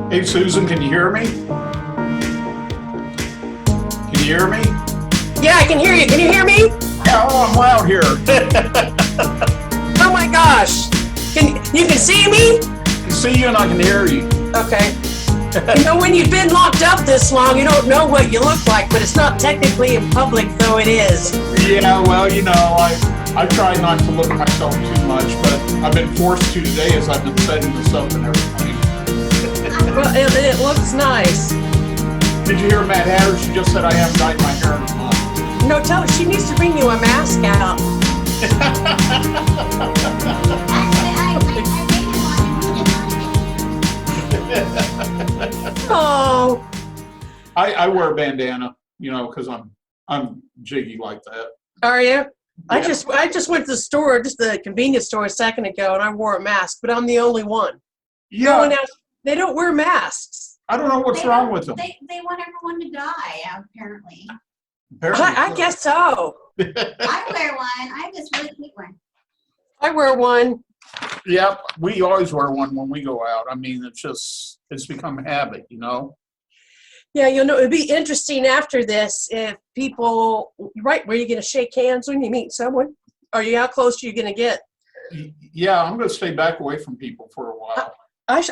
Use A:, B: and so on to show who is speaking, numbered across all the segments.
A: Hey Susan, can you hear me? Can you hear me?
B: Yeah, I can hear you. Can you hear me?
A: Yeah, oh, I'm loud here.
B: Oh my gosh. You can see me?
A: I can see you and I can hear you.
B: Okay. You know, when you've been locked up this long, you don't know what you look like, but it's not technically in public, though it is.
A: Yeah, well, you know, I try not to look at myself too much, but I've been forced to today as I've been setting this up and everything.
B: Well, it looks nice.
A: Did you hear Matt Hatter? She just said I haven't dyed my hair in a month.
B: No, tell her she needs to bring you a mask out. Oh.
A: I wear a bandana, you know, because I'm jiggy like that.
B: Are you? Yeah. I just went to the store, just the convenience store a second ago, and I wore a mask, but I'm the only one.
A: Yeah.
B: No one else, they don't wear masks.
A: I don't know what's wrong with them.
C: They want everyone to die, apparently.
B: I guess so.
C: I wear one. I have this really cute one.
B: I wear one.
A: Yep, we always wear one when we go out. I mean, it's become habit, you know?
B: Yeah, you know, it'd be interesting after this if people, right, were you going to shake hands when you meet someone? Are you, how close are you going to get?
A: Yeah, I'm going to stay back away from people for a while.
B: I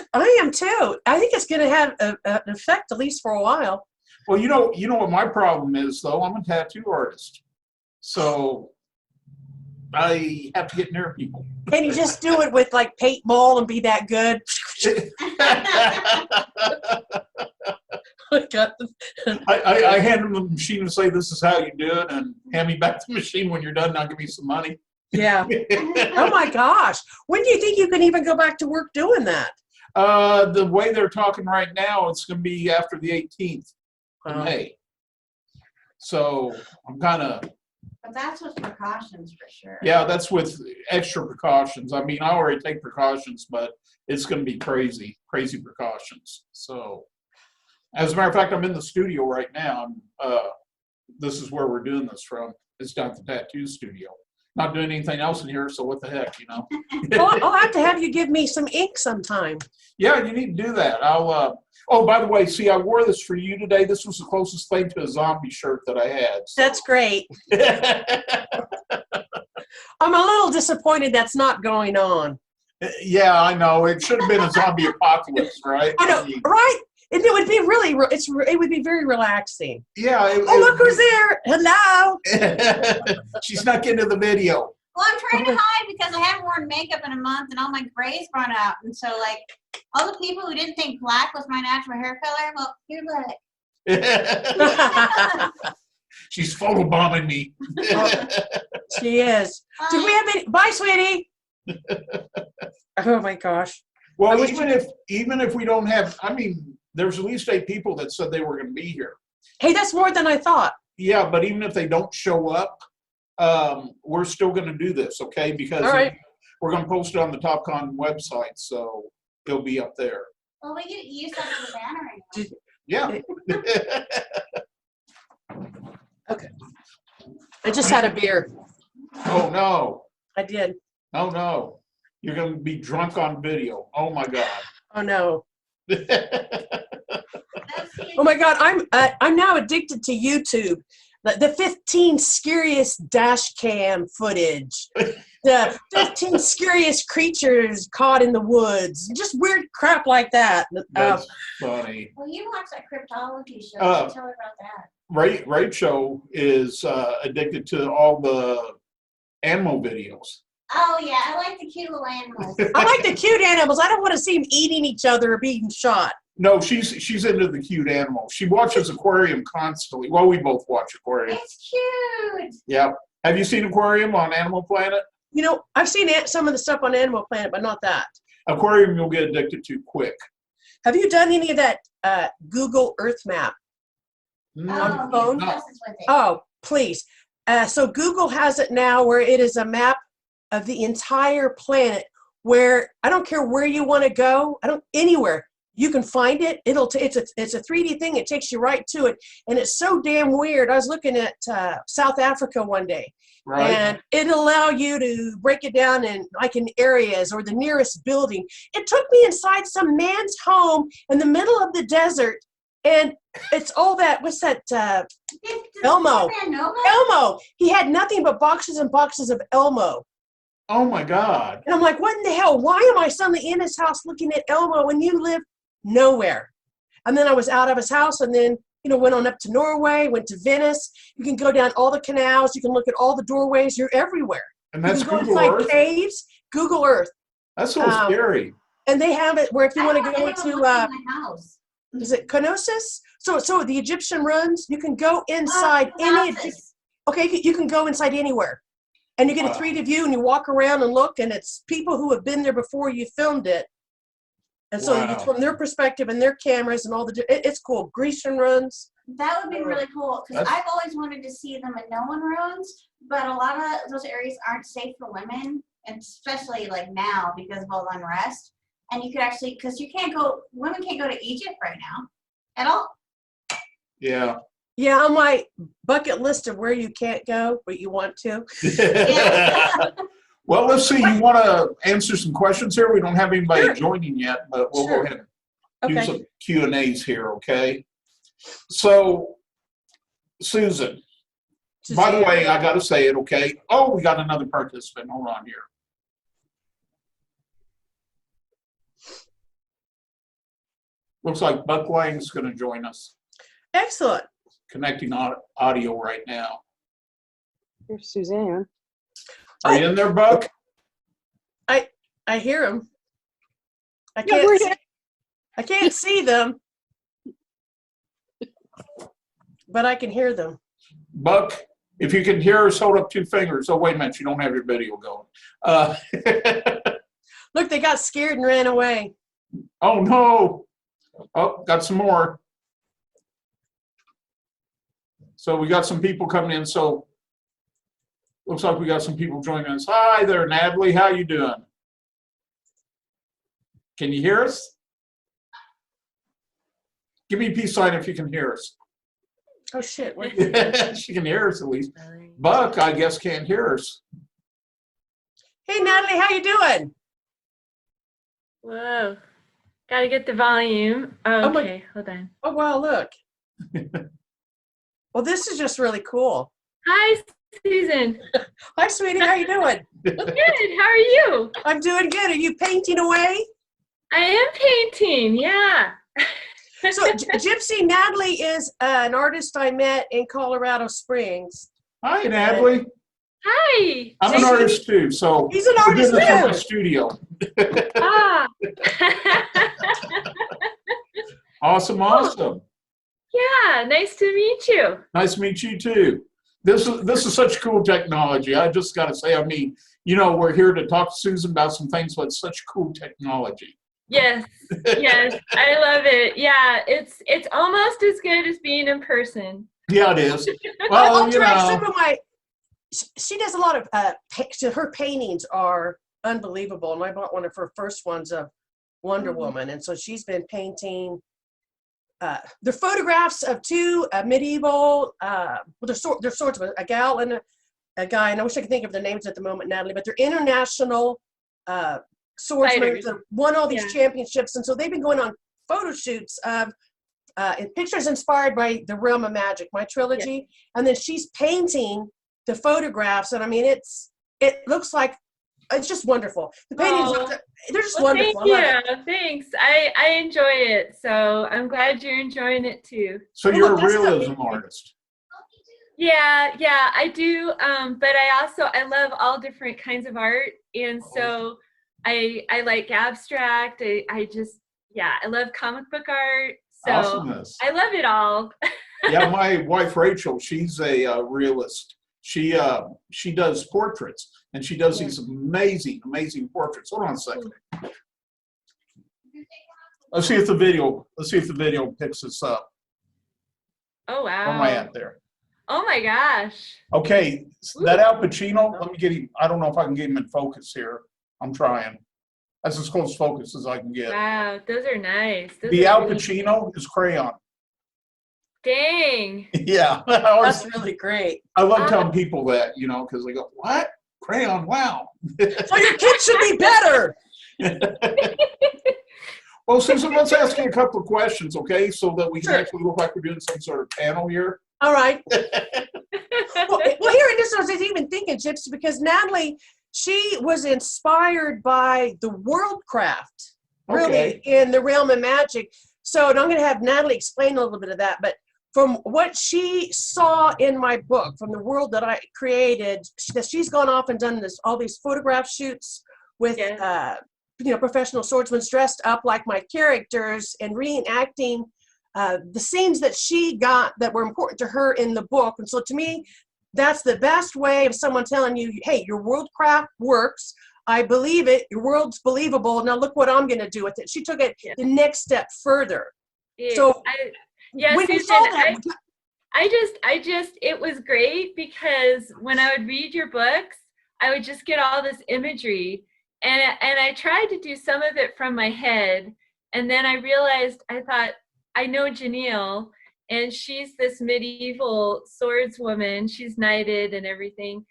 B: am too. I think it's going to have an effect, at least for a while.
A: Well, you know what my problem is, though? I'm a tattoo artist. So I have to get near people.
B: Can you just do it with like paintball and be that good?
A: I hand them the machine and say, this is how you do it, and hand me back the machine when you're done, and I'll give you some money.
B: Yeah. Oh my gosh. When do you think you can even go back to work doing that?
A: The way they're talking right now, it's going to be after the 18th of May. So I'm kind of...
C: But that's with precautions for sure.
A: Yeah, that's with extra precautions. I mean, I already take precautions, but it's going to be crazy precautions. So, as a matter of fact, I'm in the studio right now. This is where we're doing this from. It's down at the tattoo studio. Not doing anything else in here, so what the heck, you know?
B: Well, I'll have to have you give me some ink sometime.
A: Yeah, you need to do that. I'll. Oh, by the way, see, I wore this for you today. This was the closest thing to a zombie shirt that I had. So.
B: That's great. I'm a little disappointed that's not going on.
A: Yeah, I know. It should have been a zombie apocalypse, right?
B: I know, right? And it would be really, it would be very relaxing.
A: Yeah.
B: Look who's there. Hello.
A: She snuck into the video.
C: Well, I'm trying to hide because I haven't worn makeup in a month and all my gray's run out. And so, like, all the people who didn't think black was my natural hair color, well, here, look.
A: She's photobombing me.
B: She is. Do we have any? Bye, sweetie. Oh my gosh.
A: Well, even if we don't have, I mean, there's at least 8 people that said they were going to be here.
B: Hey, that's more than I thought.
A: Yeah, but even if they don't show up, we're still going to do this, okay? Because we're going to post it on the TopCon website, so it'll be up there.
C: Well, we could use that as a banner.
A: Yeah.
B: Okay. I just had a beer.
A: Oh, no.
B: I did.
A: Oh, no. You're going to be drunk on video. Oh, my God.
B: Oh, no. Oh, my God. I'm now addicted to YouTube. The 15 scariest dash cam footage. The 15 scariest creatures caught in the woods. Just weird crap like that.
A: That's funny.
C: Well, you watch that cryptology show. Tell her about that.
A: Rachel is addicted to all the animal videos.
C: Oh, yeah. I like the cute little animals.
B: I like the cute animals. I don't want to see them eating each other or being shot.
A: No, she's into the cute animals. She watches Aquarium constantly. Well, we both watch Aquarium.
C: It's cute.
A: Yeah. Have you seen Aquarium on Animal Planet?
B: You know, I've seen some of the stuff on Animal Planet, but not that.
A: Aquarium you'll get addicted to quick.
B: Have you done any of that Google Earth map? On phone? Oh, please. So Google has it now where it is a map of the entire planet where I don't care where you want to go, anywhere. you can find it. It's a 3D thing. It takes you right to it, and it's so damn weird. I was looking at South Africa one day,
A: Right.
B: and it'll allow you to break it down in areas or the nearest building. It took me inside some man's home in the middle of the desert, and it's all that. What's that? Elmo. Elmo. He had nothing but boxes and boxes of Elmo.
A: Oh my God.
B: And I'm like, what in the hell? Why am I suddenly in his house looking at Elmo when you live nowhere? And then I was out of his house, and then, went on up to Norway, went to Venice. You can go down all the canals. You can look at all the doorways. You're everywhere.
A: And that's
B: you can go
A: Google
B: inside
A: Earth?
B: caves, Google Earth.
A: That's so scary.
B: And they have it where if you want to go
C: to
B: into,
C: my house.
B: is it Knossos? So the Egyptian ruins, you can go inside any, okay, you can go inside anywhere. And you get a 3D view, and you walk around and look, and it's people who have been there before you filmed it. And so it's from their perspective and their cameras and all it's cool. Grecian ruins.
C: That would be really cool, because I've always wanted to see the Minoan ruins, but a lot of those areas aren't safe for women, and especially like now because of all the unrest. And you could actually, because women can't go to Egypt right now at all.
A: Yeah.
B: Yeah, on my bucket list of where you can't go, but you want to.
A: Well, let's see. You want to answer some questions here? We don't have anybody joining yet, but we'll go ahead and do some Q&As here, okay? So, Susan, by the way, I got to say it, okay? Oh, we got another participant. Hold on here. Looks like Buck Lang's going to join us.
B: Excellent.
A: Connecting audio right now.
D: Here's Suzanne.
A: Are you in there, Buck?
B: I hear them. I can't see them, but I can hear them.
A: Buck, if you can hear us, hold up 2 fingers. Oh, wait a minute. You don't have your video going.
B: Look, they got scared and ran away.
A: Oh, no. Oh, got some more. So we got some people coming in. So looks like we got some people joining us. Hi there, Natalie. How you doing? Can you hear us? Give me a peace sign if you can hear us.
B: Oh, shit.
A: She can hear us at least. Buck, I guess, can't hear us.
B: Hey, Natalie, how you doing?
E: Whoa. Gotta get the volume. Oh, okay, hold on.
B: Oh, wow, look. Well, this is just really cool.
E: Hi, Susan.
B: Hi, sweetie. How you doing?
E: Good. How are you?
B: I'm doing good. Are you painting away?
E: I am painting, yeah.
B: So Gypsy Natalie is an artist I met in Colorado Springs.
A: Hi, Natalie.
E: Hi.
A: I'm an artist too, so
B: he's an artist
A: we're doing
B: too.
A: this in the studio.
E: Ah.
A: Awesome.
E: Yeah, nice to meet you.
A: Nice to meet you too. This is such cool technology. I just got to say, I mean, we're here to talk to Susan about some things, but it's such cool technology.
E: Yes, I love it. Yeah, it's almost as good as being in person.
A: Yeah, it is. Well,
B: I'll direct some of my. She does a lot of. Her paintings are unbelievable, and I bought one of her first ones of Wonder Woman, and so she's been painting. They're photographs of 2 medieval. They're sorts of a gal and a guy, and I wish I could think of their names at the moment, Natalie. But they're international swordsmen that won all these championships, and so they've been going on photo shoots of pictures inspired by the Realm of Magic, my trilogy, and then she's painting the photographs, and I mean it looks like it's just wonderful. The paintings, they're just wonderful.
E: Thank you. Thanks. I enjoy it, so I'm glad you're enjoying it too.
A: So you're a realism artist.
E: Yeah, I do. But I love all different kinds of art, and so I like abstract. I love comic book art. So
A: Awesomeness.
E: I love it all.
A: Yeah, my wife Rachel, she's a realist. She does portraits, and she does these amazing portraits. Hold on a second. Let's see if the video picks this up.
E: Oh wow.
A: Where am I at there?
E: Oh my gosh.
A: Okay, that Al Pacino, let me get him. I don't know if I can get him in focus here. I'm trying. That's as close focus as I can get.
E: Wow, those are nice. Those
A: The
E: are
A: Al
E: really-
A: Pacino is crayon.
E: Dang.
A: Yeah.
B: That's really great.
A: I love telling people that, because they go, what? Crayon, wow.
B: So your kids should be better.
A: Well, Susan, let's ask you a couple of questions, okay? So that we can
B: Sure.
A: actually look like we're doing some sort of panel here.
B: All right. Well, here in this, I was even thinking, Gypsy, because Natalie, she was inspired by the world craft, really,
A: Okay.
B: in the realm of magic. So, and I'm going to have Natalie explain a little bit of that. But from what she saw in my book, from the world that I created, she's gone off and done all these photograph shoots with, professional swordsmen dressed up like my characters and reenacting the scenes that she got that were important to her in the book. And so to me, that's the best way of someone telling you, hey, your worldcraft works. I believe it. Your world's believable. Now look what I'm going to do with it. She took it the next step further.
E: Yeah,
B: So when you
E: Susan,
B: saw that,
E: I just, it was great because when I would read your books, I would just get all this imagery, and I tried to do some of it from my head, and then I realized, I thought, I know Janelle, and she's this medieval swordswoman. She's knighted and everything.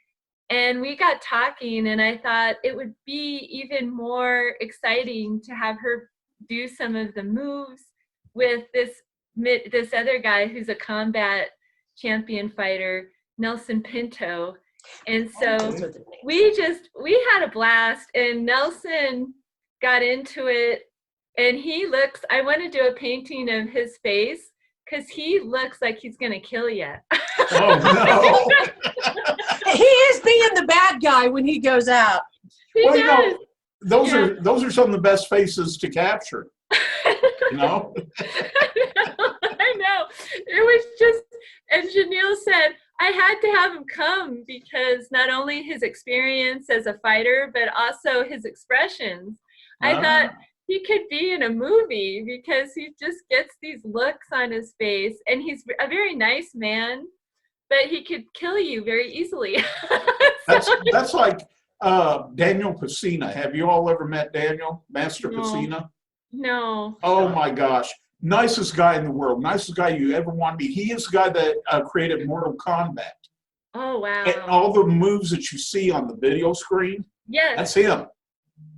E: And we got talking, and I thought it would be even more exciting to have her do some of the moves with this other guy who's a combat champion fighter, Nelson Pinto. And so we had a blast, and Nelson got into it, and I want to do a painting of his face because he looks like he's going to kill you.
A: Oh, no.
B: he is being the bad guy when he goes out.
E: He does.
A: Those are some of the best faces to capture.
E: I know. It was just, and Janelle said, I had to have him come because not only his experience as a fighter, but also his expressions. I thought he could be in a movie because he just gets these looks on his face, and he's a very nice man, but he could kill you very easily.
A: That's like Daniel Pacina. Have you all ever met Daniel, Master
E: No.
A: Pacina?
E: No.
A: Oh my gosh. Nicest guy in the world. Nicest guy you ever want to meet. He is the guy that created Mortal Kombat.
E: Oh, wow.
A: And all the moves that you see on the video screen,
E: Yes.
A: that's him.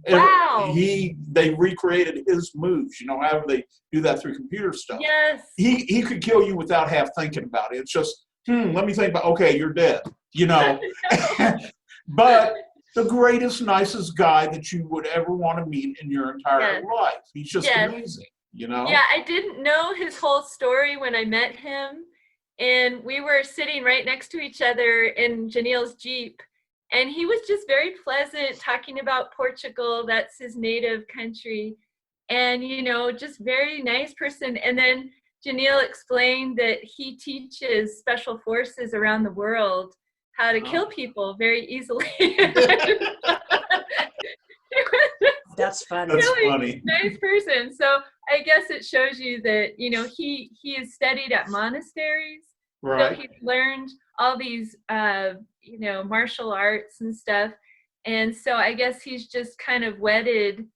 E: Wow.
A: They recreated his moves. However they do that through computer stuff.
E: Yes.
A: He could kill you without half thinking about it. It's just, let me think about, okay, you're dead. But the greatest, nicest guy that you would ever want to meet in your entire life. He's just amazing,
E: Yeah, I didn't know his whole story when I met him. And we were sitting right next to each other in Janelle's Jeep. And he was just very pleasant, talking about Portugal. That's his native country. And, just very nice person. And then Janelle explained that he teaches special forces around the world how to kill people very easily.
B: That's funny.
A: That's
E: really
A: funny.
E: Nice person. So I guess it shows you that, he has studied at monasteries.
A: Right.
E: So he's learned all these, martial arts and stuff. And so I guess he's just kind of wedded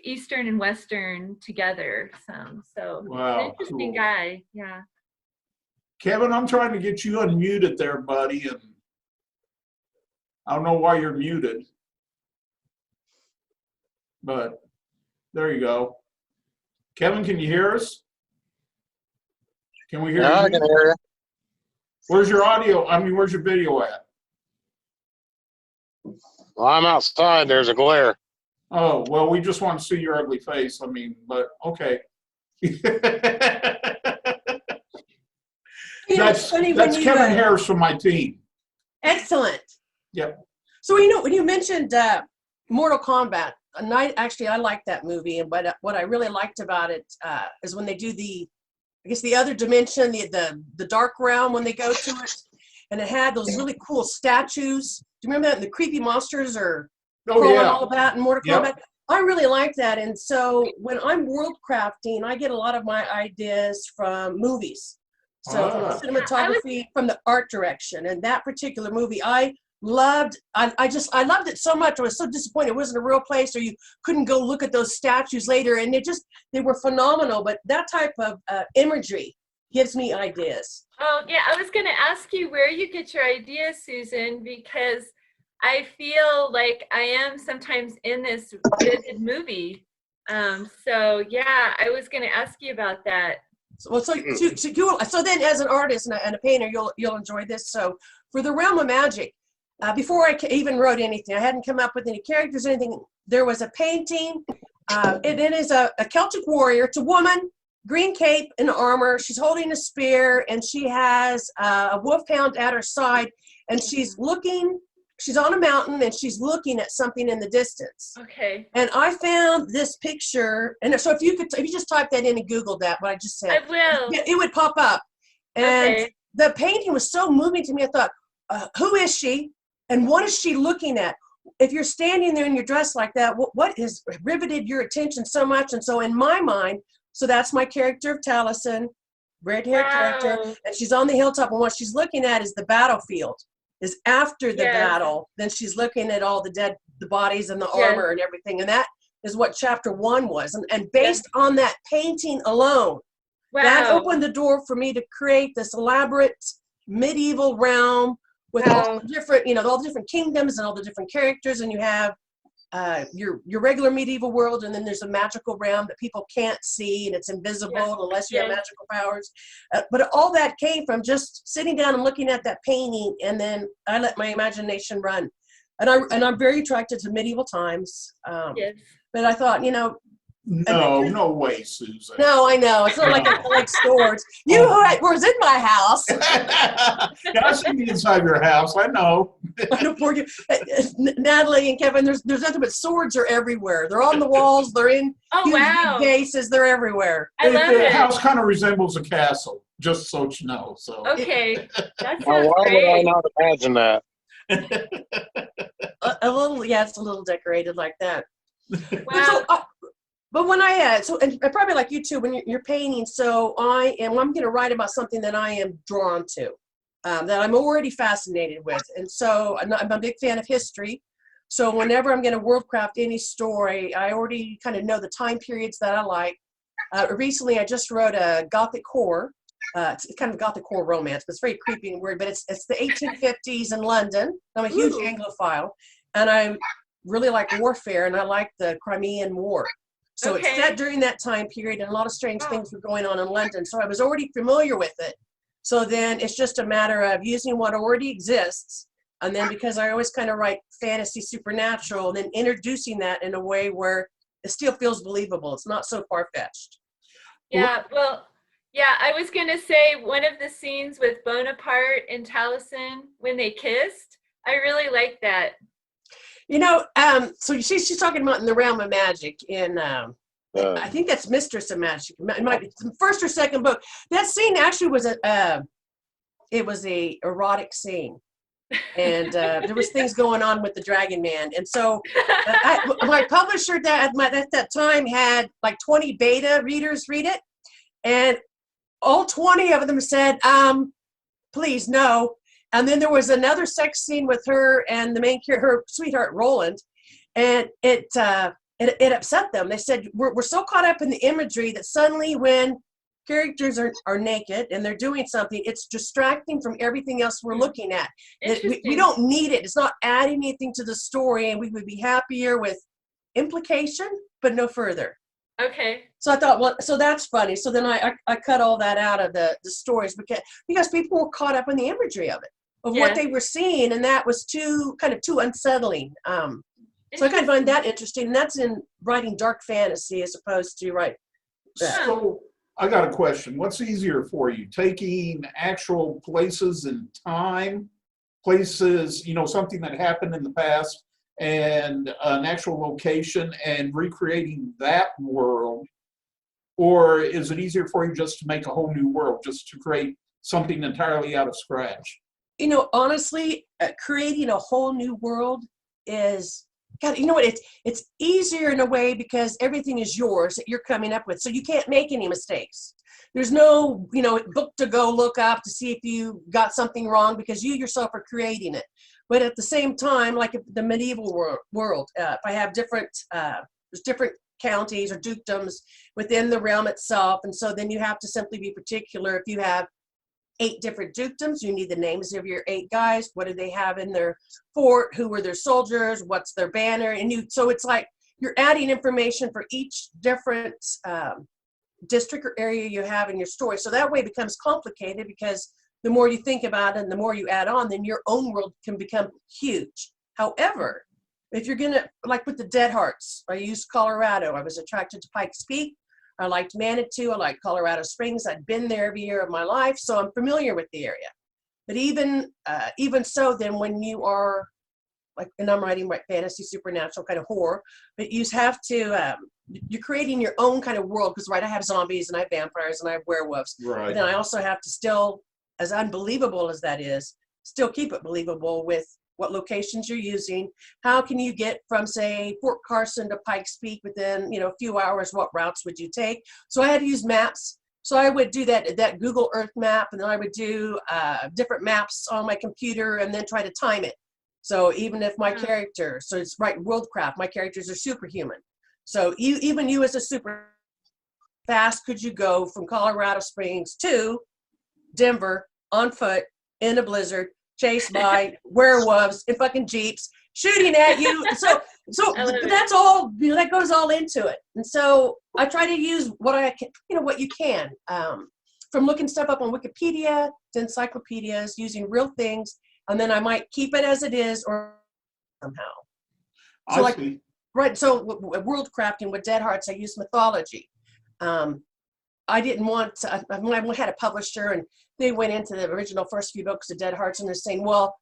E: Eastern and Western together some. So
A: Wow,
E: an interesting
A: cool.
E: guy. Yeah.
A: Kevin, I'm trying to get you unmuted there, buddy, and I don't know why you're muted. But there you go. Kevin, can you hear us? Can we hear you?
F: Yeah, I can hear you.
A: Where's your audio? Where's your video at?
F: Well, I'm outside. There's a glare.
A: Oh, well, we just want to see your ugly face. But okay. That's
B: funny when you,
A: Kevin Harris from my team.
B: Excellent.
A: Yep.
B: So when you mentioned Mortal Kombat, I liked that movie, and what I really liked about it is when they do the other dimension, the dark realm, when they go to it, and it had those really cool statues. Do you remember that? And the creepy monsters are all that in Mortal Kombat. I really like that, and so when I'm world crafting, I get a lot of my ideas from movies. So from the cinematography, from the art direction, and that particular movie, I loved, I loved it so much. I was so disappointed it wasn't a real place, or you couldn't go look at those statues later. And they were phenomenal. But that type of imagery gives me ideas.
E: Oh, yeah, I was going to ask you where you get your ideas, Susan, because I feel like I am sometimes in this vivid movie. So yeah, I was going to ask you about that.
B: So then as an artist and a painter, you'll enjoy this. So for the realm of magic, before I even wrote anything, I hadn't come up with any characters or anything. There was a painting. It is a Celtic warrior. It's a woman, green cape and armor. She's holding a spear, and she has a wolfhound at her side, and she's on a mountain, and she's looking at something in the distance.
E: Okay.
B: And I found this picture, and so if you just type that in and Google that, what I just said,
E: I will.
B: it would pop up. And
E: Okay.
B: the painting was so moving to me. I thought, who is she, and what is she looking at? If you're standing there and you're dressed like that, what has riveted your attention so much? And so in my mind, so that's my character of Taliesin, red-haired character, and she's on the hilltop, and what she's looking at is the battlefield. Is after the battle, then she's looking at all the bodies and the armor and everything. And that is what chapter 1 was. And based on that painting alone, that opened the door for me to create this elaborate medieval realm with all the different, all the different kingdoms and all the different characters. And you have your regular medieval world, and then there's a magical realm that people can't see, and it's invisible unless you have magical powers. But all that came from just sitting down and looking at that painting, and then I let my imagination run. And I'm very attracted to medieval times. But I thought,
A: No way, Susan.
B: No, I know. It's not like I collect swords. You was in my house.
A: Yeah, I see you inside your house. I know.
B: Natalie and Kevin, there's nothing but swords are everywhere. They're on the walls. They're in huge big vases. They're everywhere.
E: I love
A: The
E: it.
A: house kind of resembles a castle, just so you know. So.
E: Okay, that
F: Now,
E: sounds
F: why would I
E: great.
F: not imagine that?
B: A little, it's a little decorated like that.
E: Wow.
B: But when I had, and probably like you too, when you're painting, so I'm going to write about something that I am drawn to, that I'm already fascinated with. And so I'm a big fan of history. So whenever I'm going to worldcraft any story, I already kind of know the time periods that I like. Recently, I just wrote a Gothic horror. It's kind of a Gothic horror romance, but it's very creepy and weird. But it's the 1850s in London. I'm a huge Anglophile, and I really like warfare, and I like the Crimean War. So it's set during that time period, and a lot of strange things were going on in London. So I was already familiar with it. So then it's just a matter of using what already exists. And then because I always kind of write fantasy supernatural, and then introducing that in a way where it still feels believable. It's not so far-fetched.
E: Yeah, well, yeah, I was going to say one of the scenes with Bonaparte and Taliesin when they kissed, I really like that.
B: So she's talking about in the realm of magic in, I think that's Mistress of Magic. It might be the first or second book. That scene actually was it was a erotic scene, and there was things going on with the Dragon Man. And so my publisher at that time had like 20 beta readers read it, and all 20 of them said, please no. And then there was another sex scene with her and the main character, her sweetheart Roland, and it upset them. They said, we're so caught up in the imagery that suddenly when characters are naked and they're doing something, it's distracting from everything else we're looking at. We don't need it. It's not adding anything to the story, and we would be happier with implication, but no further.
E: Okay.
B: So I thought, well, so that's funny. So then I cut all that out of the stories because people were caught up in the imagery of it, of what they were seeing, and that was too unsettling. So I kind of find that interesting, and that's in writing dark fantasy as opposed to
A: So I got a question. What's easier for you, taking actual places in time, places, something that happened in the past, and an actual location, and recreating that world? Or is it easier for you just to make a whole new world, just to create something entirely out of scratch?
B: Honestly, creating a whole new world is, God, you know what? It's easier in a way because everything is yours that you're coming up with, so you can't make any mistakes. There's no, book to go look up to see if you got something wrong because you yourself are creating it. But at the same time, like the medieval world, if I have different, there's different counties or dukedoms within the realm itself. And so then you have to simply be particular. If you have 8 different dukedoms, you need the names of your 8 guys. What do they have in their fort? Who were their soldiers? What's their banner? And so it's like you're adding information for each different district or area you have in your story. So that way it becomes complicated, because the more you think about it and the more you add on, then your own world can become huge. However, if you're gonna, like with the Dead Hearts, I used Colorado. I was attracted to Pikes Peak. I liked Manitou. I liked Colorado Springs. I'd been there every year of my life, so I'm familiar with the area. But even so, then when you are like, and I'm writing fantasy, supernatural kind of horror, but you have to, you're creating your own kind of world, because I have zombies and I have vampires and I have werewolves.
A: Right.
B: But then I also have to still, as unbelievable as that is, still keep it believable with what locations you're using. How can you get from, say, Fort Carson to Pikes Peak within, a few hours? What routes would you take? So I had to use maps. So I would do that Google Earth map, and then I would do different maps on my computer and then try to time it. So even if my character, so it's worldcraft, my characters are superhuman. So even you as a super fast could you go from Colorado Springs to Denver on foot in a blizzard, chased by werewolves in fucking Jeeps shooting at you. So that's all, that goes all into it. And so I try to use what I can, what you can, from looking stuff up on Wikipedia to encyclopedias, using real things, and then I might keep it as it is or somehow. So
A: I see.
B: Right. So world crafting with Dead Hearts, I use mythology. I didn't want to, I had a publisher, and they went into the original first few books of Dead Hearts, and they're saying, well,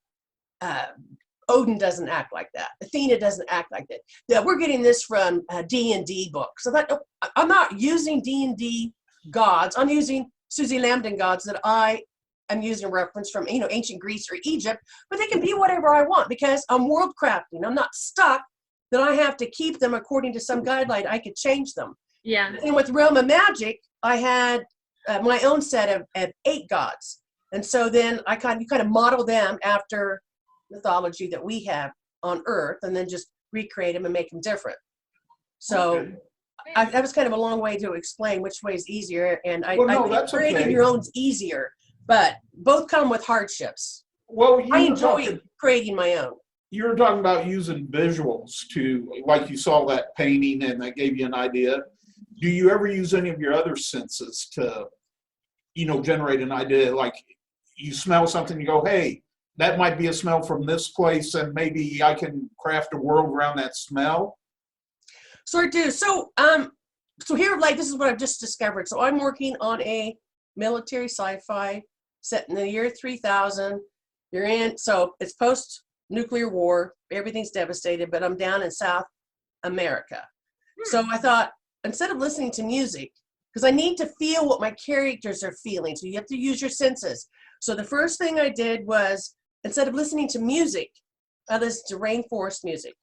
B: Odin doesn't act like that. Athena doesn't act like that. Yeah, we're getting this from D&D books. So that, I'm not using D&D gods. I'm using Susanne Lambdin gods that I am using reference from, ancient Greece or Egypt, but they can be whatever I want, because I'm world crafting. I'm not stuck that I have to keep them according to some guideline. I could change them.
E: Yeah.
B: And with Realm of Magic, I had my own set of 8 gods. And so then you kind of model them after mythology that we have on Earth, and then just recreate them and make them different. So
A: Okay.
B: that was kind of a long way to explain which way is easier. And I think
A: that's
B: creating
A: okay.
B: your own's easier, but both come with hardships.
A: Well,
B: I enjoy creating my own.
A: You're talking about using visuals to, like you saw that painting and that gave you an idea. Do you ever use any of your other senses to, generate an idea? Like you smell something, you go, hey, that might be a smell from this place, and maybe I can craft a world around that smell.
B: So I do. So here, this is what I've just discovered. So I'm working on a military sci-fi set in the year 3000. So it's post-nuclear war. Everything's devastated, but I'm down in South America. So I thought, instead of listening to music, because I need to feel what my characters are feeling, so you have to use your senses. So the first thing I did was, instead of listening to music, I listened to rainforest music.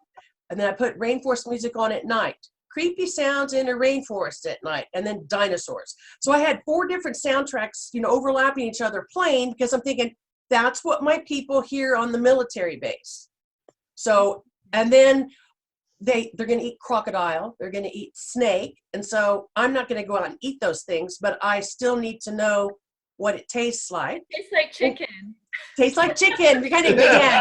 B: And then I put rainforest music on at night. Creepy sounds in a rainforest at night, and then dinosaurs. So I had 4 different soundtracks, overlapping each other playing, because I'm thinking, that's what my people hear on the military base. So, and then they're going to eat crocodile, they're going to eat snake. And so I'm not going to go out and eat those things, but I still need to know what it tastes like.
E: Tastes like chicken.
B: Tastes like chicken. You're kind of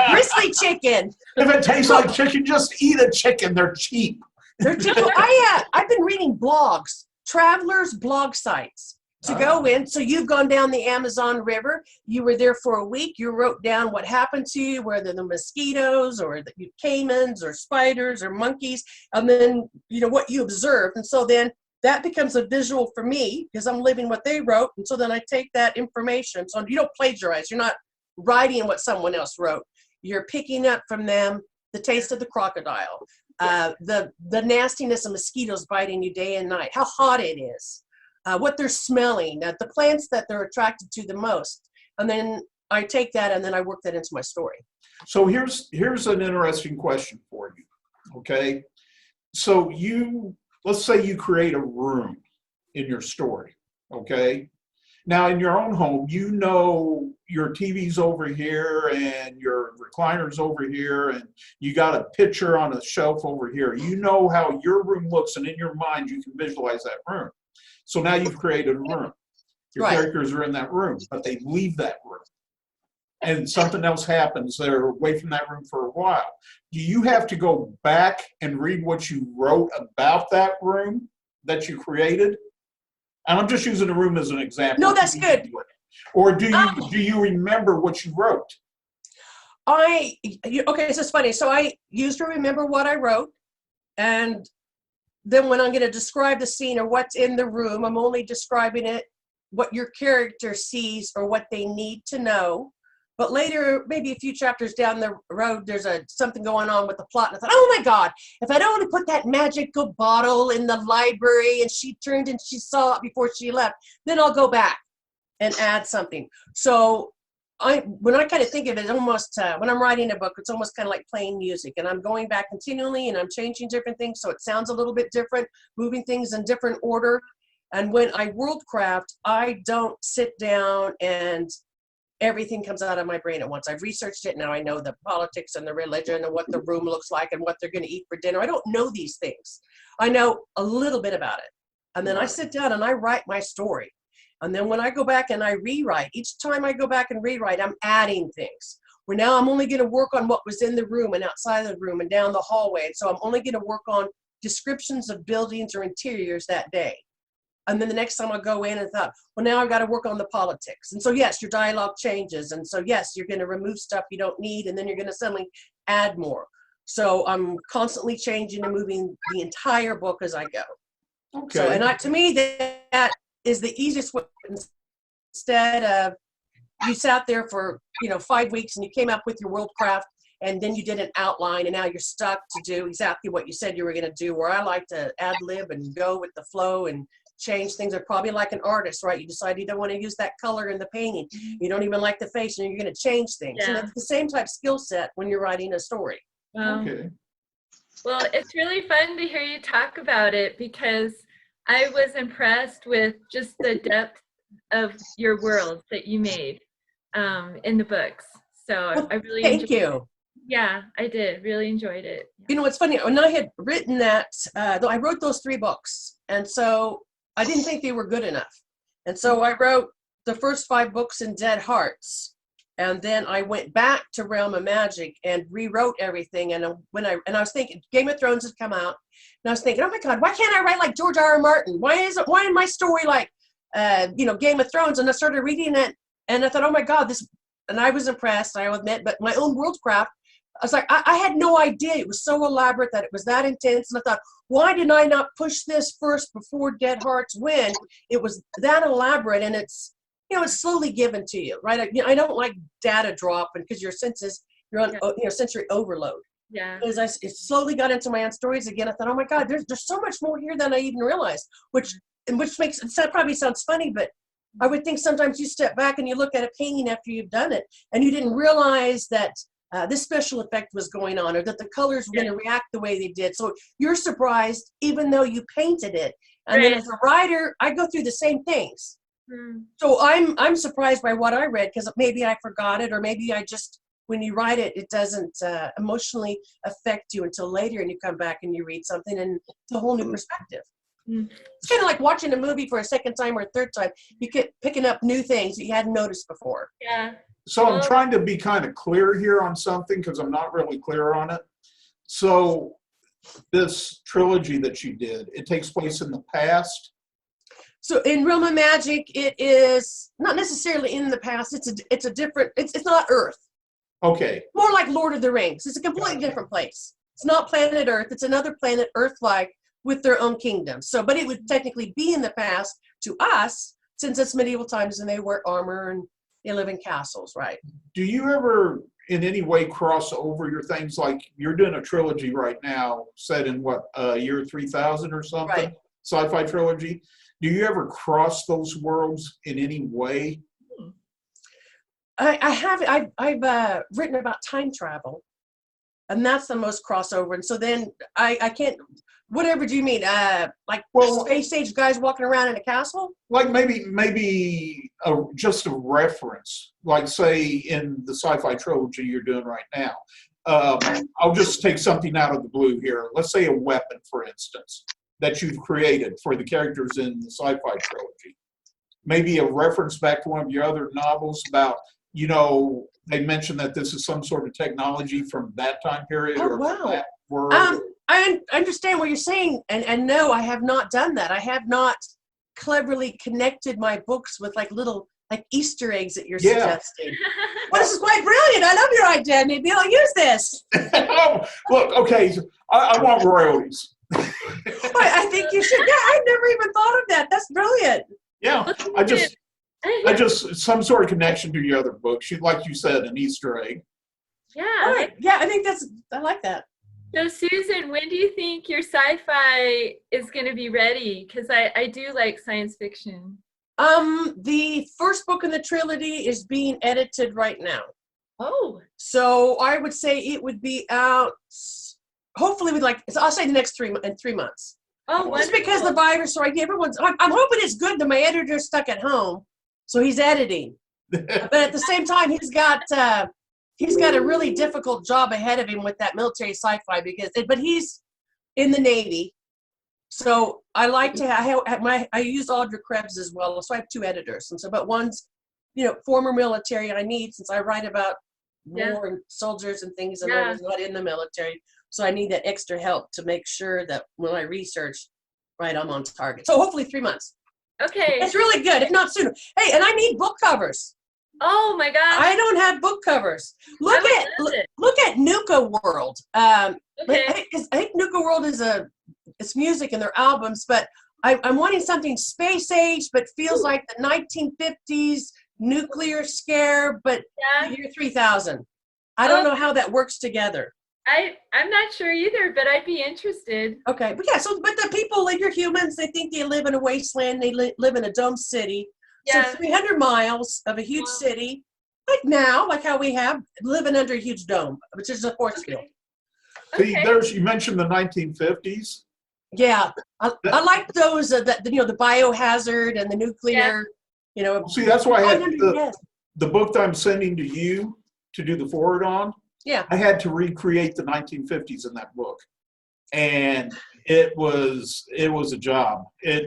B: bristly chicken.
A: If it tastes like chicken, just eat a chicken. They're cheap.
B: They're cheap. I've been reading blogs, travelers' blog sites to go in. So you've gone down the Amazon River. You were there for a week. You wrote down what happened to you, whether the mosquitoes or the caimans or spiders or monkeys, and then, what you observed. And so then that becomes a visual for me, because I'm living what they wrote. And so then I take that information. So you don't plagiarize. You're not writing what someone else wrote. You're picking up from them the taste of the crocodile, the nastiness of mosquitoes biting you day and night, how hot it is, what they're smelling, the plants that they're attracted to the most. And then I take that and then I work that into my story.
A: So here's an interesting question for you. Okay. So let's say you create a room in your story. Okay. Now, in your own home, you know your TV's over here and your recliner's over here, and you got a picture on a shelf over here. You know how your room looks, and in your mind, you can visualize that room. So now you've created a room. Your
B: Right.
A: characters are in that room, but they leave that room. And something else happens. They're away from that room for a while. Do you have to go back and read what you wrote about that room that you created? And I'm just using the room as an example.
B: No, that's good.
A: Or do you remember what you wrote?
B: Okay, so it's funny. So I used to remember what I wrote, and then when I'm going to describe the scene or what's in the room, I'm only describing it, what your character sees or what they need to know. But later, maybe a few chapters down the road, there's something going on with the plot. And I thought, oh my God, if I'd only put that magical bottle in the library and she turned and she saw it before she left, then I'll go back and add something. So when I kind of think of it, almost when I'm writing a book, it's almost kind of like playing music. And I'm going back continually and I'm changing different things so it sounds a little bit different, moving things in different order. And when I worldcraft, I don't sit down and everything comes out of my brain at once. I've researched it. Now I know the politics and the religion and what the room looks like and what they're going to eat for dinner. I don't know these things. I know a little bit about it. And then I sit down and I write my story. And then when I go back and I rewrite, each time I go back and rewrite, I'm adding things. Where now I'm only going to work on what was in the room and outside of the room and down the hallway. And so I'm only going to work on descriptions of buildings or interiors that day. And then the next time I'll go in and thought, well, now I've got to work on the politics. And so, yes, your dialogue changes. And so, yes, you're going to remove stuff you don't need, and then you're going to suddenly add more. So I'm constantly changing and moving the entire book as I go.
A: Okay.
B: So, and to me, that is the easiest way. Instead of you sat there for 5 weeks and you came up with your worldcraft, and then you did an outline, and now you're stuck to do exactly what you said you were going to do. Where I like to ad lib and go with the flow and change things. Are probably like an artist, right? You decide you don't want to use that color in the painting. You don't even like the face, and you're going to change things.
E: Yeah.
B: And it's the same type skill set when you're writing a story.
A: Okay.
E: Well, it's really fun to hear you talk about it because I was impressed with just the depth of your world that you made in the books. So
B: Well,
E: I really
B: thank
E: enjoyed
B: you.
E: it. Yeah, I did. Really enjoyed it.
B: You know, what's funny, when I had written that, though I wrote those 3 books, and so I didn't think they were good enough. And so I wrote the first 5 books in Dead Hearts. And then I went back to Realm of Magic and rewrote everything. And I was thinking, Game of Thrones had come out, and I was thinking, oh my God, why can't I write like George R.R. Martin? Why is my story like, Game of Thrones? And I started reading it, and I thought, oh my God, and I was impressed, I'll admit, but my own worldcraft, I was like, I had no idea it was so elaborate, that it was that intense. And I thought, why did I not push this first before Dead Hearts when it was that elaborate? And it's slowly given to you, right? I don't like data drop, and because your senses, you're on sensory overload.
E: Yeah.
B: As it slowly got into my own stories again, I thought, oh my God, there's so much more here than I even realized, which makes it probably sounds funny, but I would think sometimes you step back and you look at a painting after you've done it, and you didn't realize that this special effect was going on, or that the colors were going to react the way they did. So you're surprised, even though you painted it. And then as a writer, I go through the same things. So I'm surprised by what I read, because maybe I forgot it, or maybe I just, when you write it, it doesn't emotionally affect you until later, and you come back and you read something, and it's a whole new perspective. It's kind of like watching a movie for a second time or a third time. You get picking up new things that you hadn't noticed before.
E: Yeah.
A: So I'm trying to be kind of clear here on something, because I'm not really clear on it. So this trilogy that you did, it takes place in the past?
B: So in Realm of Magic, it is not necessarily in the past. It's a different, it's not Earth.
A: Okay.
B: More like Lord of the Rings. It's a completely different place. It's not planet Earth. It's another planet, Earth-like, with their own kingdom. So, but it would technically be in the past to us, since it's medieval times and they wear armor and they live in castles, right?
A: Do you ever in any way cross over your things? Like you're doing a trilogy right now set in what, year 3000 or something?
B: Right.
A: Sci-fi trilogy. Do you ever cross those worlds in any way?
B: I've written about time travel, and that's the most crossover. And so then I can't, Whatever do you mean? Like
A: Well-
B: space age guys walking around in a castle?
A: Like maybe just a reference, like say in the sci-fi trilogy you're doing right now. I'll just take something out of the blue here. Let's say a weapon, for instance, that you've created for the characters in the sci-fi trilogy. Maybe a reference back to one of your other novels about, they mentioned that this is some sort of technology from that time period
B: Oh,
A: or
B: wow.
A: from that world.
B: I understand what you're saying, and no, I have not done that. I have not cleverly connected my books with little Easter eggs that you're suggesting. Well, this is quite brilliant. I love your idea. Maybe I'll use this.
A: Oh, look, okay, so I want royalties.
B: I think you should. Yeah, I never even thought of that. That's brilliant.
A: Yeah, I just some sort of connection to your other books. Like you said, an Easter egg.
E: Yeah.
B: All right. Yeah, I think I like that.
E: So Susan, when do you think your sci-fi is going to be ready? Because I do like science fiction.
B: The first book in the trilogy is being edited right now.
E: Oh.
B: So I would say it would be out hopefully I'll say the next 3 months.
E: Oh,
B: Just because the
E: wonderful.
B: virus, I'm hoping it's good that my editor's stuck at home, so he's editing. But at the same time, he's got a really difficult job ahead of him with that military sci-fi but he's in the Navy. So I like to have I use Audra Krebs as well. So I have 2 editors. And so, but one's, former military I need, since I write about war and soldiers and things, and I was not in the military. So I need that extra help to make sure that when I research, I'm on target. So hopefully 3 months.
E: Okay.
B: It's really good, if not sooner. Hey, and I need book covers.
E: Oh my gosh.
B: I don't have book covers. Look at Nuka World.
E: Okay.
B: I think Nuka World it's music and their albums, but I'm wanting something space age, but feels like the 1950s nuclear scare, but
E: Yeah.
B: year 3000. I don't know how that works together.
E: I'm not sure either, but I'd be interested.
B: Okay, but yeah, but the people, you're humans, they think they live in a wasteland, they live in a dome city.
E: Yeah.
B: So 300 miles of a huge city, like how we have, living under a huge dome, which is a force field.
A: See, you mentioned the 1950s.
B: Yeah, I like those, the biohazard and the nuclear,
A: See, that's why I had
B: 500, yes.
A: the book that I'm sending to you to do the forward on.
B: Yeah.
A: I had to recreate the 1950s in that book, and it was a job.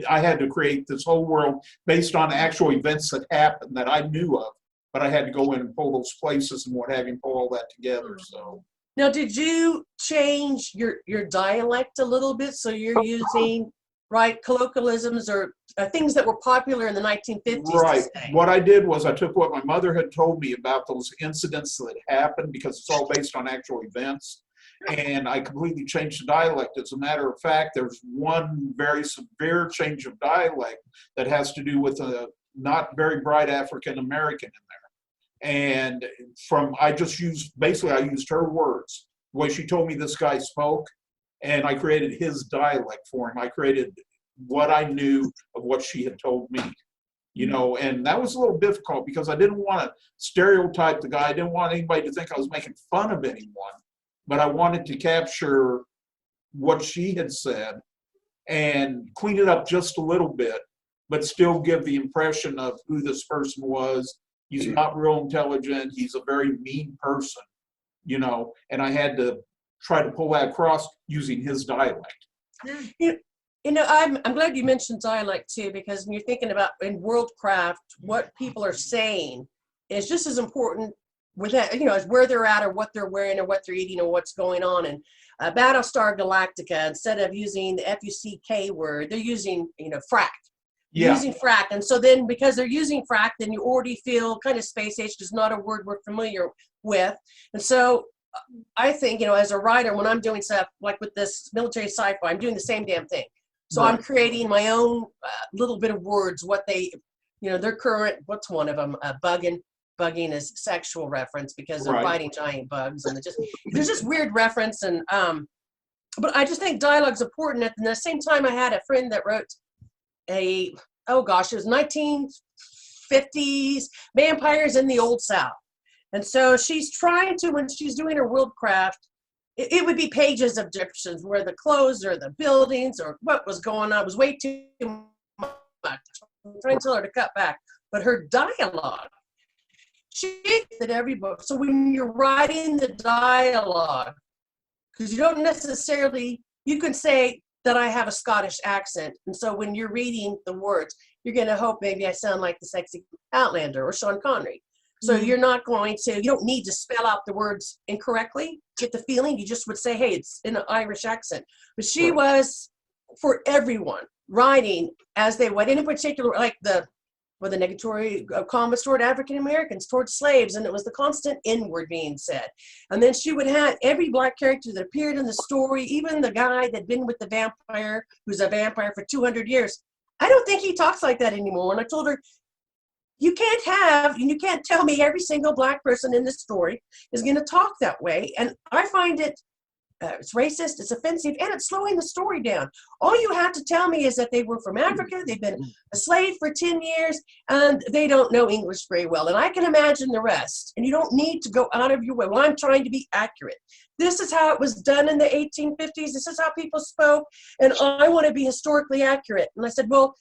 A: I had to create this whole world based on actual events that happened that I knew of, but I had to go in and pull those places and what have you, pull all that together. So
B: Now, did you change your dialect a little bit, so you're using colloquialisms or things that were popular in the 1950s?
A: right. What I did was I took what my mother had told me about those incidents that happened, because it's all based on actual events, and I completely changed the dialect. As a matter of fact, there's one very severe change of dialect that has to do with a not very bright African American in there. And I used her words, the way she told me this guy spoke, and I created his dialect for him. I created what I knew of what she had told me, and that was a little difficult because I didn't want to stereotype the guy. I didn't want anybody to think I was making fun of anyone, but I wanted to capture what she had said and clean it up just a little bit, but still give the impression of who this person was. He's not real intelligent. He's a very mean person, and I had to try to pull that across using his dialect.
B: I'm glad you mentioned dialect too, because when you're thinking about in worldcraft, what people are saying is just as important with that, as where they're at or what they're wearing or what they're eating or what's going on. And Battlestar Galactica, instead of using the F-U-C-K word, they're using, frack.
A: Yeah.
B: Using frack. And so then because they're using frack, then you already feel kind of space age, is not a word we're familiar with. And so I think, as a writer, when I'm doing stuff like with this military sci-fi, I'm doing the same damn thing. So
A: Right.
B: I'm creating my own little bit of words, what they, their current, what's one of them, bugging is sexual reference because they're
A: Right.
B: fighting giant bugs. And there's just weird reference. And, but I just think dialogue's important. At the same time, I had a friend that wrote it was 1950s vampires in the Old South. And so she's trying to, when she's doing her worldcraft, it would be pages of descriptions where the clothes or the buildings or what was going on. It was way too much. I'm trying to tell her to cut back. But her dialogue, she did every book. So when you're writing the dialogue, because you don't necessarily, you can say that I have a Scottish accent. And so when you're reading the words, you're going to hope maybe I sound like the sexy Outlander or Sean Connery. So you're not going to, you don't need to spell out the words incorrectly, get the feeling. You just would say, hey, it's in an Irish accent. But she was for everyone writing as they went, and in particular, like the negatory comments toward African Americans, toward slaves, and it was the constant N-word being said. And then she would have every Black character that appeared in the story, even the guy that'd been with the vampire, who's a vampire for 200 years. I don't think he talks like that anymore. And I told her, you can't tell me every single Black person in this story is going to talk that way. And I find it, it's racist, it's offensive, and it's slowing the story down. All you have to tell me is that they were from Africa, they've been a slave for 10 years, and they don't know English very well. And I can imagine the rest. And you don't need to go out of your way. Well, I'm trying to be accurate. This is how it was done in the 1850s. This is how people spoke, and I want to be historically accurate. And I said, well,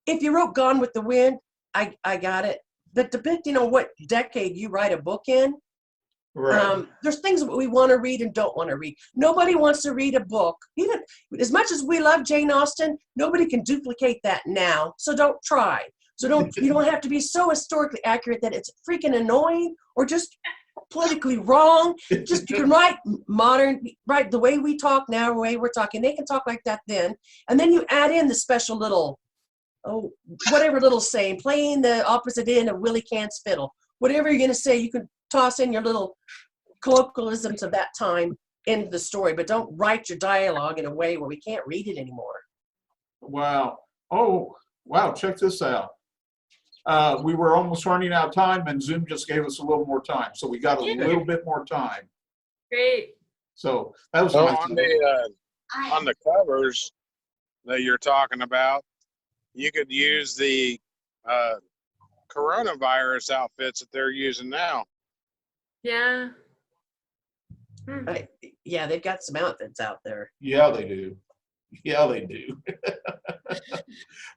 B: if you wrote Gone with the Wind, I got it. But depending on what decade you write a book in, there's things that we want to read and don't want to read. Nobody wants to read a book. Even as much as we love Jane Austen, nobody can duplicate that now. So don't try. So you don't have to be so historically accurate that it's freaking annoying or just politically wrong. Just you can write modern, write the way we talk now, the way we're talking. They can talk like that then. And then you add in the special little, whatever little saying, playing the opposite end of Willie Cann's fiddle. Whatever you're going to say, you can toss in your little colloquialisms of that time into the story, but don't write your dialogue in a way where we can't read it anymore.
A: Wow. Oh, wow. Check this out. We were almost running out of time, and Zoom just gave us a little more time. So we got a little bit more time.
E: Great.
A: So that was
F: So
A: nice.
F: on the covers that you're talking about, you could use the coronavirus outfits that they're using now.
E: Yeah.
B: Yeah, they've got some outfits out there.
A: Yeah, they do. Yeah, they do.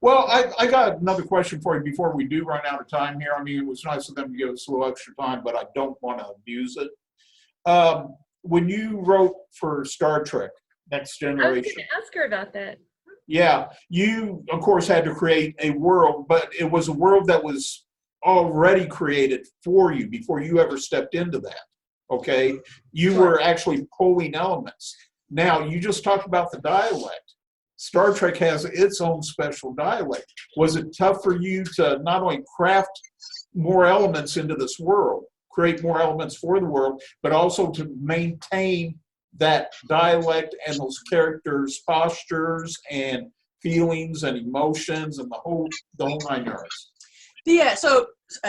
A: Well, I got another question for you before we do run out of time here. I mean, it was nice of them to give us a little extra time, but I don't want to abuse it. When you wrote for Star Trek, Next
E: I was
A: Generation.
E: going to ask her about that.
A: Yeah, you, of course, had to create a world, but it was a world that was already created for you before you ever stepped into that, okay? You were actually pulling elements. Now, you just talked about the dialect. Star Trek has its own special dialect. Was it tough for you to not only craft more elements into this world, create more elements for the world, but also to maintain that dialect and those characters' postures and feelings and emotions and the whole 9 yards?
B: Yeah, so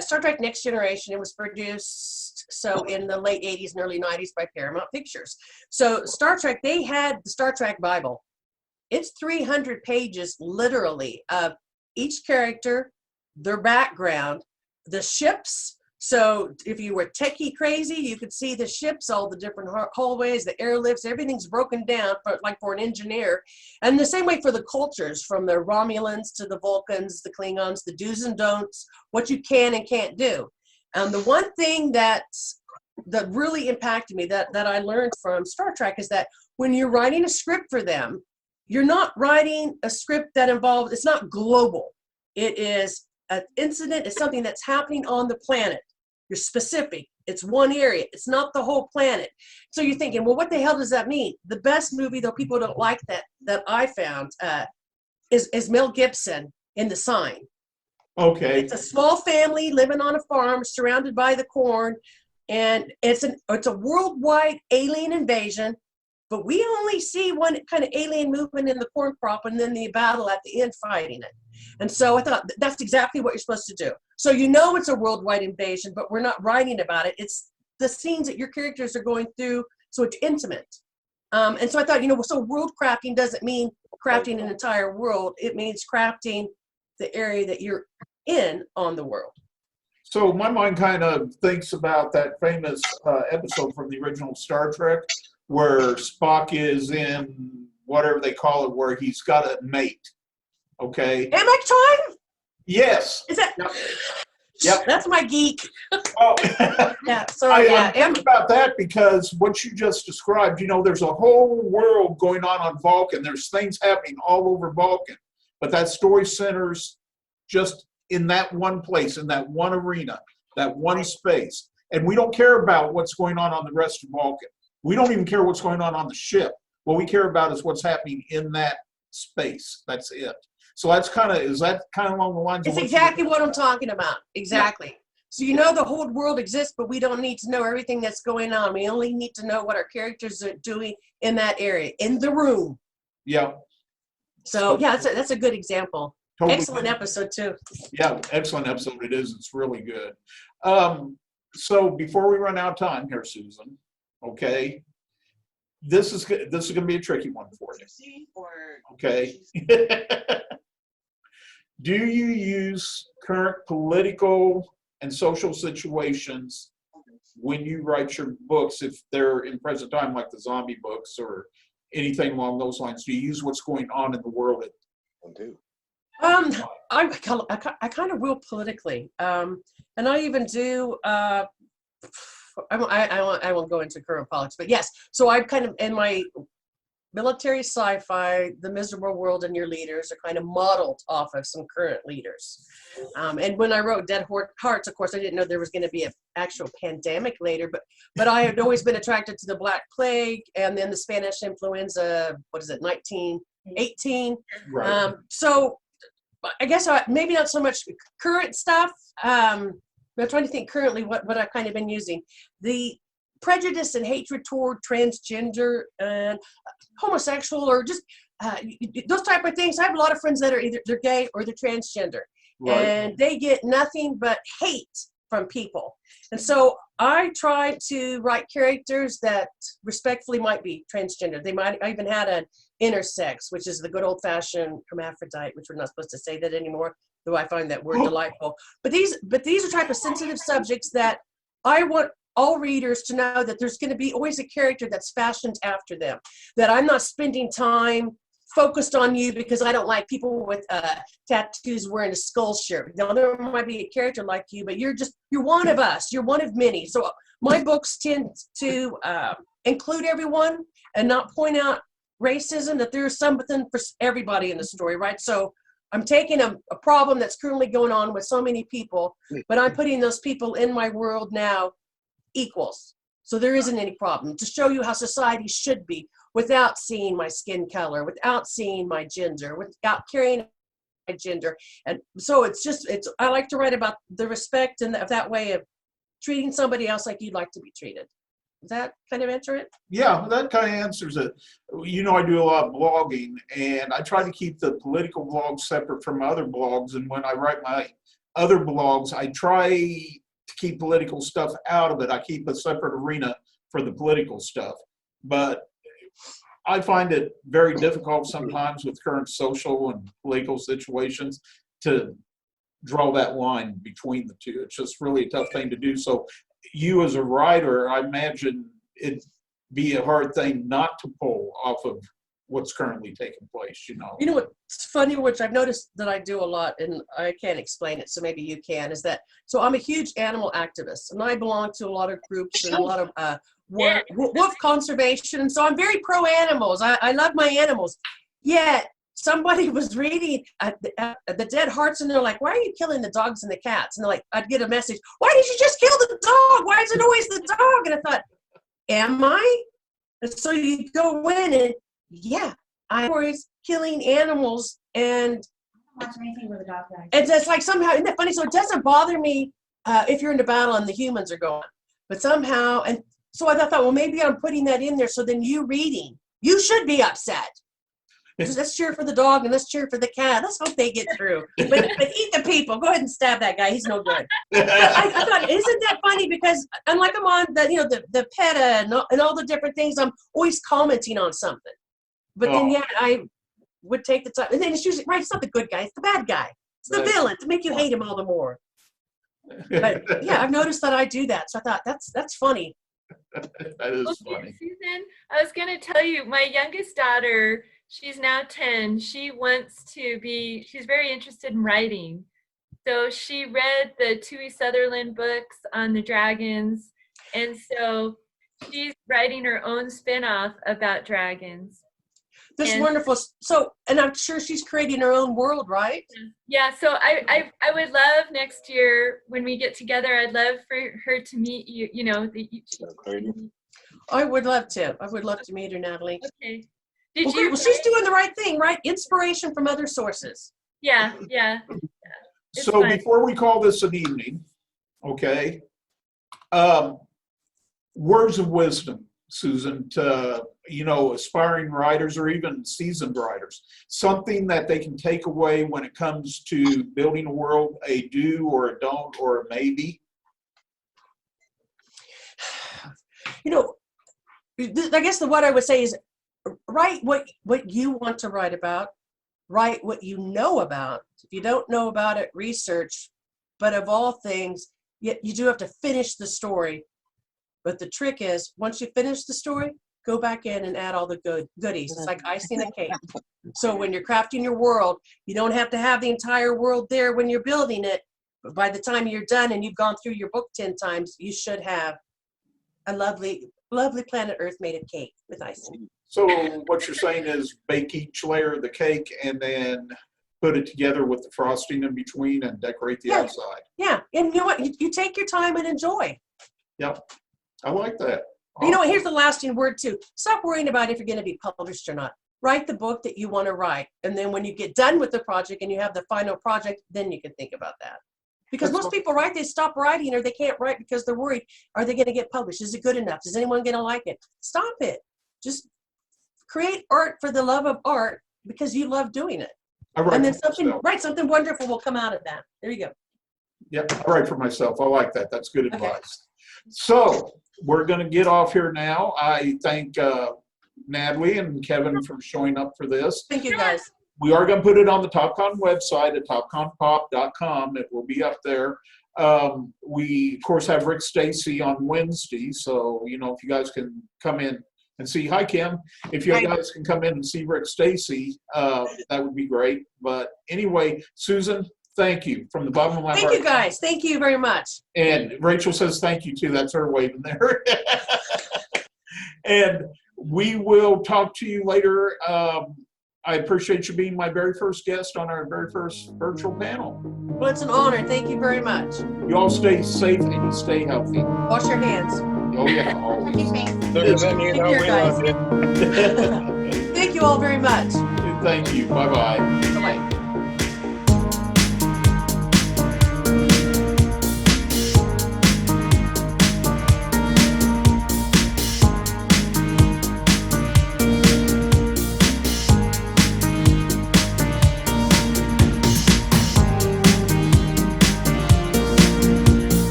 B: Star Trek Next Generation, it was produced in the late 80s and early 90s by Paramount Pictures. So Star Trek, they had the Star Trek Bible. It's 300 pages literally of each character, their background, the ships. So if you were techie crazy, you could see the ships, all the different hallways, the airlifts, everything's broken down for an engineer. And the same way for the cultures, from the Romulans to the Vulcans, the Klingons, the do's and don'ts, what you can and can't do. And the one thing that really impacted me that I learned from Star Trek is that when you're writing a script for them, you're not writing a script that involves, it's not global. It is an incident, it's something that's happening on the planet. You're specific. It's one area. It's not the whole planet. So you're thinking, well, what the hell does that mean? The best movie, though people don't like that I found, is Mel Gibson in The Sign.
A: Okay.
B: It's a small family living on a farm surrounded by the corn, and it's a worldwide alien invasion, but we only see one kind of alien movement in the corn crop and then the battle at the end fighting it. And so I thought that's exactly what you're supposed to do. So you know it's a worldwide invasion, but we're not writing about it. It's the scenes that your characters are going through, so it's intimate. And so I thought, so world crafting doesn't mean crafting an entire world. It means crafting the area that you're in on the world.
A: So my mind kind of thinks about that famous episode from the original Star Trek where Spock is in whatever they call it, where he's got a mate. Okay.
B: Hammock time?
A: Yes.
B: Is that?
A: Yep. Yep.
B: That's my geek.
A: Oh.
B: Yeah. Sorry.
A: I'm
B: Yeah.
A: thinking about that because what you just described, there's a whole world going on Vulcan. There's things happening all over Vulcan, but that story centers just in that one place, in that one arena, that one space. And we don't care about what's going on the rest of Vulcan. We don't even care what's going on the ship. What we care about is what's happening in that space. That's it. So is that kind of along the lines of
B: It's exactly what I'm talking about. Exactly. Yeah. So the whole world exists, but we don't need to know everything that's going on. We only need to know what our characters are doing in that area, in the room.
A: Yeah.
B: So yeah, that's a good example.
A: Totally.
B: Excellent episode too.
A: Yeah, excellent episode it is. It's really good. So before we run out of time here, Susan, okay, this is going to be a tricky one for you. Okay. Do you use current political and social situations when you write your books, if they're in present time, like the zombie books or anything along those lines? Do you use what's going on in the world?
B: I kind of will politically, and I even do. I won't go into current politics, but yes. So I'm kind of in my military sci-fi, the miserable world and your leaders are kind of modeled off of some current leaders. And when I wrote Dead Hearts, of course, I didn't know there was going to be an actual pandemic later, but I had always been attracted to the Black Plague and then the Spanish influenza, 1918.
A: Right.
B: So I guess maybe not so much current stuff. I'm trying to think currently what I've kind of been using. The prejudice and hatred toward transgender and homosexual or just those type of things. I have a lot of friends that are either they're gay or they're transgender,
A: Right.
B: and they get nothing but hate from people. And so I try to write characters that respectfully might be transgender. I even had an intersex, which is the good old-fashioned hermaphrodite, which we're not supposed to say that anymore, though I find that word delightful. But these are type of sensitive subjects that I want all readers to know that there's going to be always a character that's fashioned after them, that I'm not spending time focused on you because I don't like people with tattoos wearing a skull shirt. Now, there might be a character like you, but you're one of us. You're one of many. So my books tend to include everyone and not point out racism, that there's something for everybody in the story, right? So I'm taking a problem that's currently going on with so many people, but I'm putting those people in my world now equals. So there isn't any problem, to show you how society should be without seeing my skin color, without seeing my gender, without carrying my gender. And so I like to write about the respect and that way of treating somebody else like you'd like to be treated. Does that kind of answer it?
A: Yeah, that kind of answers it. I do a lot of blogging, and I try to keep the political blogs separate from other blogs. And when I write my other blogs, I try to keep political stuff out of it. I keep a separate arena for the political stuff. But I find it very difficult sometimes with current social and political situations to draw that line between the two. It's just really a tough thing to do. So you as a writer, I imagine it'd be a hard thing not to pull off of what's currently taking place,
B: You know what's funny, which I've noticed that I do a lot, and I can't explain it, so maybe you can, is that, so I'm a huge animal activist, and I belong to a lot of groups and a lot of wolf conservation, and so I'm very pro-animals. I love my animals. Yet, somebody was reading the Dead Hearts, and they're like, why are you killing the dogs and the cats? And they're like, I'd get a message, why did you just kill the dog? Why is it always the dog? And I thought, am I? And so you go in and, yeah, I'm always killing animals, and
C: Watch anything with a dog dies.
B: it's like somehow, isn't that funny? So it doesn't bother me if you're in the battle and the humans are gone, but somehow, and so I thought, well, maybe I'm putting that in there, so then you reading, you should be upset. Let's cheer for the dog and let's cheer for the cat. Let's hope they get through. But eat the people. Go ahead and stab that guy. He's no good. But I thought, isn't that funny? Because unlike I'm on the PETA and all the different things, I'm always commenting on something. But then yet I would take the time, and then it's usually right. It's not the good guy. It's the bad guy. It's the villain to make you hate him all the more. But yeah, I've noticed that I do that. So I thought that's funny.
A: That is funny.
E: Susan, I was going to tell you, my youngest daughter, she's now 10. She's very interested in writing. So she read the Tui Sutherland books on the dragons. And so she's writing her own spin-off about dragons.
B: This
E: And-
B: wonderful. So, and I'm sure she's creating her own world, right?
E: Yeah, so I would love next year when we get together, I'd love for her to meet you,
B: I would love to. I would love to meet her, Natalie.
E: Okay.
B: Well,
E: Did
B: good.
E: you?
B: Well, she's doing the right thing, right? Inspiration from other sources.
E: Yeah. It's
A: So
E: fun.
A: before we call this an evening, okay, words of wisdom, Susan, to, aspiring writers or even seasoned writers, something that they can take away when it comes to building a world, a do or a don't or a maybe.
B: I guess what I would say is write what you want to write about, write what you know about. If you don't know about it, research. But of all things, you do have to finish the story. But the trick is, once you finish the story, go back in and add all the goodies. It's like icing a cake. So when you're crafting your world, you don't have to have the entire world there when you're building it. But by the time you're done and you've gone through your book 10 times, you should have a lovely planet Earth made of cake with icing.
A: So what you're saying is bake each layer of the cake and then put it together with the frosting in between and decorate the outside.
B: Yeah, and you know what? You take your time and enjoy.
A: Yep, I like that.
B: You know what? Here's the lasting word too. Stop worrying about if you're going to be published or not. Write the book that you want to write. And then when you get done with the project and you have the final project, then you can think about that. Because most people write, they stop writing or they can't write because they're worried. Are they going to get published? Is it good enough? Is anyone going to like it? Stop it. Just create art for the love of art because you love doing it. And then something wonderful will come out of that. There you go.
A: Yep, I write for myself. I like that. That's good
B: Okay.
A: advice. So we're going to get off here now. I thank Natalie and Kevin for showing up for this.
B: Thank you, guys.
A: We are going to put it on the TopCon website at topconpop.com. It will be up there. We, of course, have Rick Stacy on Wednesday. So, if you guys can come in and see. Hi, Kim. If you guys can come in and see Rick Stacy, that would be great. But anyway, Susan, thank you from the bottom of my heart.
B: Thank you, guys. Thank you very much.
A: And Rachel says thank you, too. That's her waving there. And we will talk to you later. I appreciate you being my very first guest on our very first virtual panel.
B: Well, it's an honor. Thank you very much.
A: You all stay safe and you stay healthy.
B: Wash your hands.
A: Oh, yeah, always.
F: Susan, we
B: guys.
F: love you.
B: Thank you all very much.
A: Thank you. Bye-bye.
B: Bye-bye.